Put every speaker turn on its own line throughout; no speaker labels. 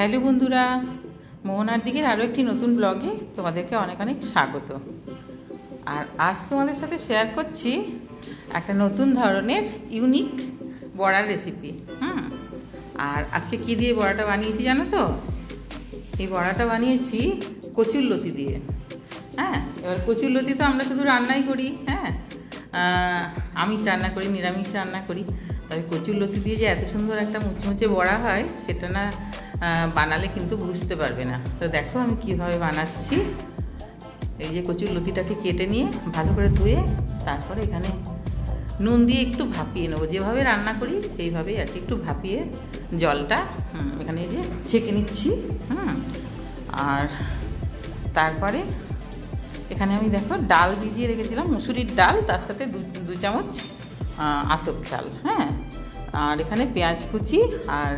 Hello বন্ধুরা, মোহনার দিকের আরও একটি নতুন ব্লগে তোমাদেরকে অনেক অনেক স্বাগত। আর আজ তোমাদের সাথে শেয়ার করছি একটা নতুন ধরনের ইউনিক বড়ার রেসিপি। আর আজকে কি দিয়ে বড়াটা বানিয়েছি জানো তো? এই বড়াটা বানিয়েছি কচুরলতি দিয়ে। এবার কচুরলতি তো আমরা শুধু রান্নাই করি, আমিষ রান্না করি, নিরামিষ রান্না করি। তবে কচুরলতি দিয়ে যে এত সুন্দর একটা মুচমুচে বড়া হয় সেটা না বানালে কিন্তু বুঝতে পারবে না। তো দেখো আমি কীভাবে বানাচ্ছি। এই যে কচুরলতিটাকে কেটে নিয়ে ভালো করে ধুয়ে তারপরে এখানে নুন দিয়ে একটু ভাপিয়ে নেবো, যেভাবে রান্না করি সেইভাবেই আর কি। একটু ভাপিয়ে জলটা এখানে এই যে ছেঁকে নিচ্ছি। আর তারপরে এখানে আমি দেখো ডাল ভিজিয়ে রেখেছিলাম, মুসুরির ডাল, তার সাথে দু চামচ আতপ চাল। আর এখানে পেঁয়াজ কুচি আর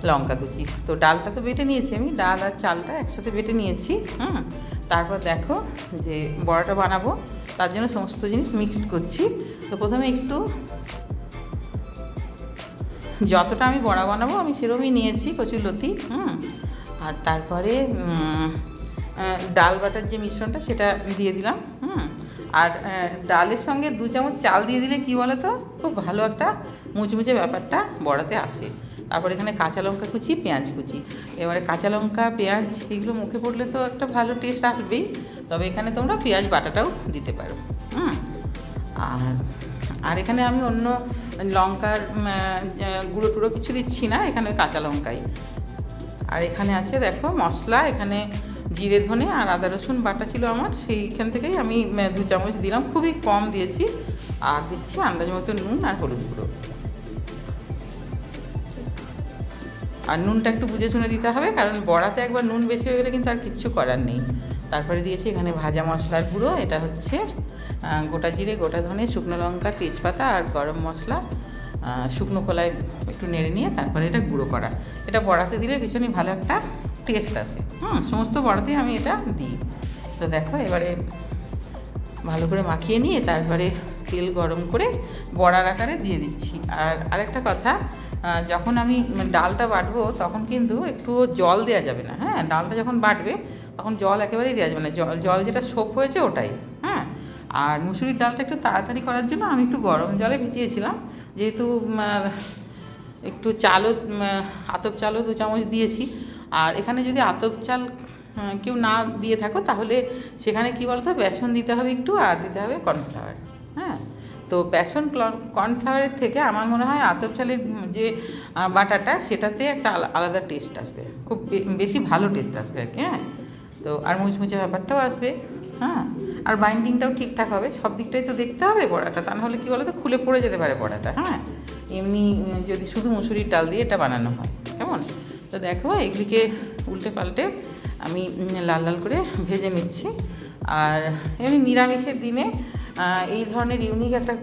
লঙ্কা কুচি। তো ডালটা তো বেটে নিয়েছি আমি, ডাল আর চালটা একসাথে বেটে নিয়েছি। তারপর দেখো যে বড়াটা বানাবো তার জন্য সমস্ত জিনিস মিক্সড করছি। তো প্রথমে একটু যতটা আমি বড়া বানাবো আমি সেরকমই নিয়েছি কচুরলতি। আর তারপরে ডাল বাটার যে মিশ্রণটা সেটা দিয়ে দিলাম। আর ডালের সঙ্গে 2 চামচ চাল দিয়ে দিলে কি বলো তো, খুব ভালো একটা মুচমুচে ব্যাপারটা বড়াতে আসে। তারপর এখানে কাঁচা লঙ্কা কুচি, পেঁয়াজ কুচি। এবারে কাঁচা লঙ্কা পেঁয়াজ এগুলো মুখে পড়লে তো একটা ভালো টেস্ট আসবেই, তবে এখানে তোমরা পেঁয়াজ বাটাটাও দিতে পারো। আর এখানে আমি অন্য লঙ্কার গুঁড়ো টুড়ো কিছু দিচ্ছি না, এখানে কাঁচা লঙ্কাই। আর এখানে আছে দেখো মশলা, এখানে জিরে ধনে আর আদা রসুন বাটা ছিল আমার, সেইখান থেকেই আমি 2 চামচ দিলাম, খুবই কম দিয়েছি। আর দিচ্ছি আন্দাজ মতো নুন আর হলুদ গুঁড়ো। আর নুনটা একটু বুঝে শুনে দিতে হবে, কারণ বড়াতে একবার নুন বেশি হয়ে গেলে কিন্তু আর কিচ্ছু করার নেই। তারপরে দিয়েছি এখানে ভাজা মশলার গুঁড়ো, এটা হচ্ছে গোটা জিরে, গোটা ধনে, শুকনো লঙ্কা, তেজপাতা আর গরম মশলা শুকনো খোলায় একটু নেড়ে নিয়ে তারপরে এটা গুঁড়ো করা। এটা বড়াতে দিলে ভীষণই ভালো একটা টেস্ট আসে। সমস্ত বড়াতেই আমি এটা দিই। তো দেখো এবারে ভালো করে মাখিয়ে নিয়ে তারপরে তেল গরম করে বড়ার আকারে দিয়ে দিচ্ছি। আর আরেকটা কথা, যখন আমি ডালটা বাটবো তখন কিন্তু একটু জল দেওয়া যাবে না। ডালটা যখন বাটবে তখন জল একেবারেই দেওয়া যাবে না, জল যেটা সোপ হয়েছে ওটাই। আর মুসুরির ডালটা একটু তাড়াতাড়ি করার জন্য আমি একটু গরম জলে ভিজিয়েছিলাম, যেহেতু একটু চালও আতপ চালও 2 চামচ দিয়েছি। আর এখানে যদি আতপ চাল কেউ না দিয়ে থাকো তাহলে সেখানে কি বলতো, বেসন দিতে হবে একটু, আর দিতে হবে কর্নফ্লাওয়ার। তো বেসন কর্নফ্লাওয়ারের থেকে আমার মনে হয় আতপ চালের যে বাটাটা সেটাতে একটা আলাদা টেস্ট আসবে, খুব বেশি ভালো টেস্ট আসবে আর কি। তো আর মুচমুচে ব্যাপারটাও আসবে। আর বাইন্ডিংটাও ঠিকঠাক হবে, সব দিকটাই তো দেখতে হবে বড়াটা, তা নাহলে কী বলো তো খুলে পড়ে যেতে পারে বড়াটা। এমনি যদি শুধু মুসুরির ডাল দিয়ে এটা বানানো হয় কেমন। তো দেখো এগুলিকে উল্টে পাল্টে আমি লাল লাল করে ভেজে নিচ্ছি। আর এমনি নিরামিষের দিনে এই ধরনের ইউনিক একটা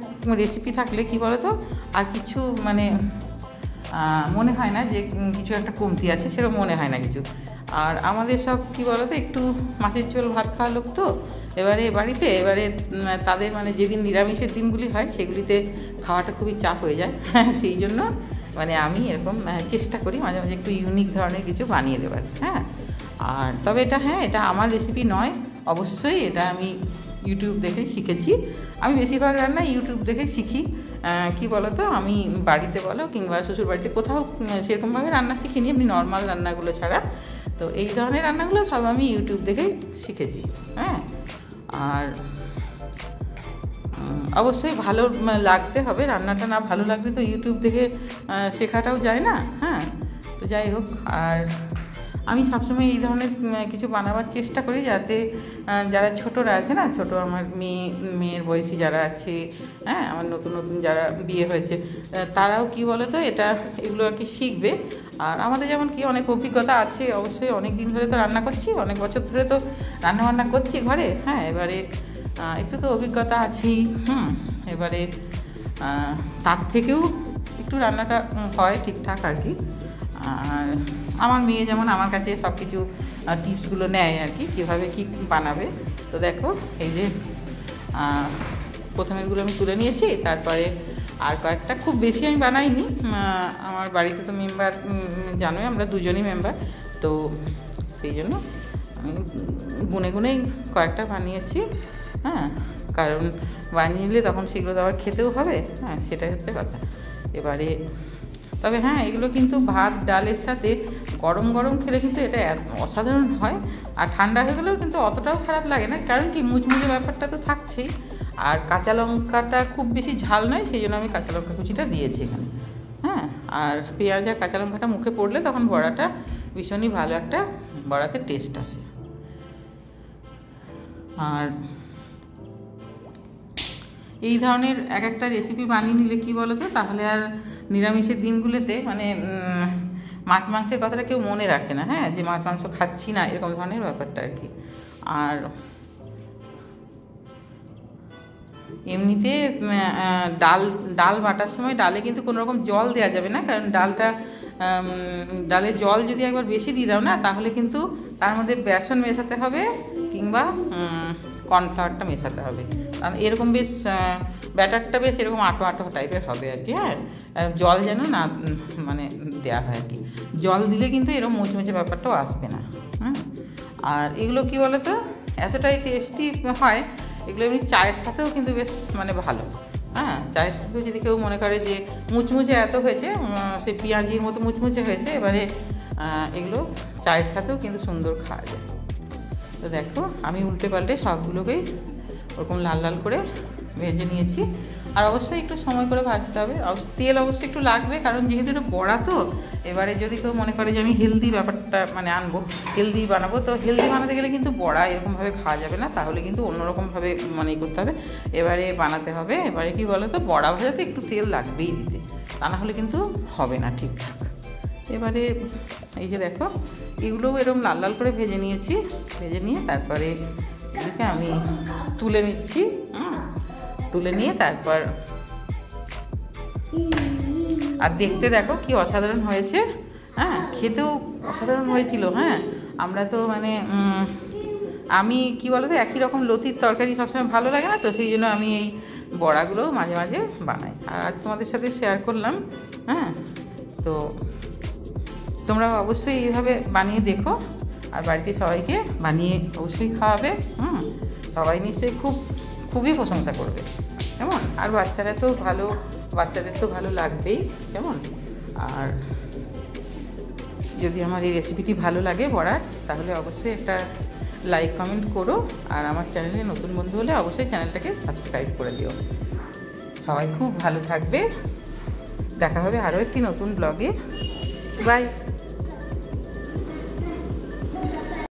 রেসিপি থাকলে কি বলো তো, আর কিছু মনে হয় না যে কিছু একটা কমতি আছে, সেরকম মনে হয় না কিছু। আর আমাদের সব কি বলো তো, একটু মাছের ঝোল ভাত খাওয়া লোক তো এবারে বাড়িতে, তাদের যেদিন নিরামিষের দিনগুলি হয় সেগুলিতে খাওয়াটা খুবই চাপ হয়ে যায়। সেই জন্য আমি এরকম চেষ্টা করি মাঝে মাঝে একটু ইউনিক ধরনের কিছু বানিয়ে দেবার। আর তবে এটা আমার রেসিপি নয়, অবশ্যই এটা আমি ইউটিউব দেখেই শিখেছি। আমি বেশিরভাগ রান্না ইউটিউব দেখেই শিখি। কি বলো তো, আমি বাড়িতে বলো কিংবা শ্বশুর বাড়িতে কোথাও সেরকমভাবে রান্না শিখিনি, এমনি নর্মাল রান্নাগুলো ছাড়া। তো এই ধরনের রান্নাগুলো সব আমি ইউটিউব দেখেই শিখেছি। আর অবশ্যই ভালো লাগতে হবে, রান্নাটা না ভালো লাগলে তো ইউটিউব দেখে শেখাটাও যায় না। তো যাই হোক, আর আমি সবসময় এই ধরনের কিছু বানাবার চেষ্টা করি যাতে যারা ছোটরা আছে না, ছোট আমার মেয়ের বয়সী যারা আছে, আমার নতুন নতুন যারা বিয়ে হয়েছে, তারাও কি বলে তো এগুলো আর কি শিখবে। আর আমাদের যেমন কি অনেক অভিজ্ঞতা আছে, অবশ্যই অনেক দিন ধরে তো রান্না করছি, অনেক বছর ধরে তো রান্নাবান্না করছি ঘরে। এবারে একটু তো অভিজ্ঞতা আছেই। এবারে তার থেকেও একটু রান্নাটা হয় ঠিকঠাক আর কি। আর আমার মেয়ে যেমন আমার কাছে সব কিছু টিপসগুলো নেয় আর কি, কীভাবে কী বানাবে। তো দেখো এই যে প্রথমেরগুলো আমি তুলে নিয়েছি, তারপরে আর কয়েকটা, খুব বেশি আমি বানাইনি, আমার বাড়িতে তো মেম্বার জানোই, আমরা দুজনই মেম্বার, তো সেই জন্য আমি গুনে গুনেই কয়েকটা বানিয়েছি। হ্যাঁ, কারণ বানিয়ে নিলে তখন সেগুলো তো আবার খেতেও হবে। হ্যাঁ, সেটাই হচ্ছে কথা। এবারে তবে হ্যাঁ, এগুলো কিন্তু ভাত ডালের সাথে গরম গরম খেলে কিন্তু এটা অসাধারণ হয়। আর ঠান্ডা হয়ে গেলেও কিন্তু অতটাও খারাপ লাগে না, কারণ কি মুচমুচে ব্যাপারটা তো থাকছেই। আর কাঁচা লঙ্কাটা খুব বেশি ঝাল নয়, সেই জন্য আমি কাঁচা লঙ্কা কুচিটা দিয়েছি এখানে। হ্যাঁ, আর পেঁয়াজ আর কাঁচা লঙ্কাটা মুখে পড়লে তখন বড়াটা ভীষণই ভালো একটা বড়াতে টেস্ট আসে। আর এই ধরনের এক একটা রেসিপি বানিয়ে নিলে কী বলো তো, তাহলে আর নিরামিষের দিনগুলোতে মানে মাছ মাংসের কথাটা কেউ মনে রাখে না। হ্যাঁ, যে মাছ মাংস খাচ্ছি না, এরকম ধরনের ব্যাপারটা আর কি। আর এমনিতে ডাল বাটার সময় ডালে কিন্তু কোনো রকম জল দেওয়া যাবে না, কারণ ডালে জল যদি একবার বেশি দিয়ে দাও না, তাহলে কিন্তু তার মধ্যে বেসন মেশাতে হবে কিংবা কর্নফ্লাওয়ারটা মেশাতে হবে, কারণ এরকম বেশ ব্যাটারটা বেশ এরকম আটো আটো টাইপের হবে আর কি। হ্যাঁ, জল যেন না মানে দেওয়া হয় আর কি, জল দিলে কিন্তু এরকম মুচমুচে ব্যাপারটাও আসবে না। হ্যাঁ, আর এগুলো কী বলো তো, এতটাই টেস্টি হয় এগুলো, এমনি চায়ের সাথেও কিন্তু বেশ মানে ভালো। হ্যাঁ, চায়ের সাথেও যদি কেউ মনে করে যে মুচমুচে এত হয়েছে, সে পেঁয়াজির মতো মুচমুচে হয়েছে, এবারে এগুলো চায়ের সাথেও কিন্তু সুন্দর খাওয়া যায়। তো দেখো, আমি উল্টে পাল্টে সবগুলোকেই ওরকম লাল লাল করে ভেজে নিয়েছি। আর অবশ্যই একটু সময় করে ভাজতে হবে, তেল অবশ্যই একটু লাগবে, কারণ যেহেতু এটা বড়া তো, এবারে যদি কেউ মনে করে যে আমি হেলদি ব্যাপারটা মানে আনবো, হেলদি বানাবো, তো হেলদি বানাতে গেলে কিন্তু বড়া এরকমভাবে খাওয়া যাবে না, তাহলে কিন্তু অন্যরকমভাবে মানে করতে হবে, এবারে বানাতে হবে। এবারে কি বলো তো, বড়া ভাজাতে একটু তেল লাগবেই দিতে, তা না হলে কিন্তু হবে না ঠিকঠাক। এবারে এই যে দেখো, এগুলোও এরকম লাল লাল করে ভেজে নিয়েছি, ভেজে নিয়ে তারপরে এদিকে আমি তুলে নিচ্ছি। তুলে নিয়ে তারপর আর দেখতে দেখো কি অসাধারণ হয়েছে। হ্যাঁ, খেতেও অসাধারণ হয়েছিল। হ্যাঁ, আমরা তো মানে আমি কি বলতো, একই রকম লতির তরকারি সবসময় ভালো লাগে না, তো সেই জন্য আমি এই বড়াগুলো মাঝে মাঝে বানাই, আর আজ তোমাদের সাথে শেয়ার করলাম। হ্যাঁ, তো তোমরা অবশ্যই এইভাবে বানিয়ে দেখো, আর বাড়িতে সবাইকে বানিয়ে অবশ্যই খাওয়াবে। সবাই নিশ্চয়ই খুবই প্রশংসা করবে, কেমন। আর বাচ্চাদের তো ভালো লাগবেই, কেমন। আর যদি আমার এই রেসিপিটি ভালো লাগে বড়ার, তাহলে অবশ্যই একটা লাইক কমেন্ট করো, আর আমার চ্যানেলে নতুন বন্ধু হলে অবশ্যই চ্যানেলটাকে সাবস্ক্রাইব করে দিও। সবাই খুব ভালো থাকবে, দেখা হবে আরও একটি নতুন ব্লগে। বাই।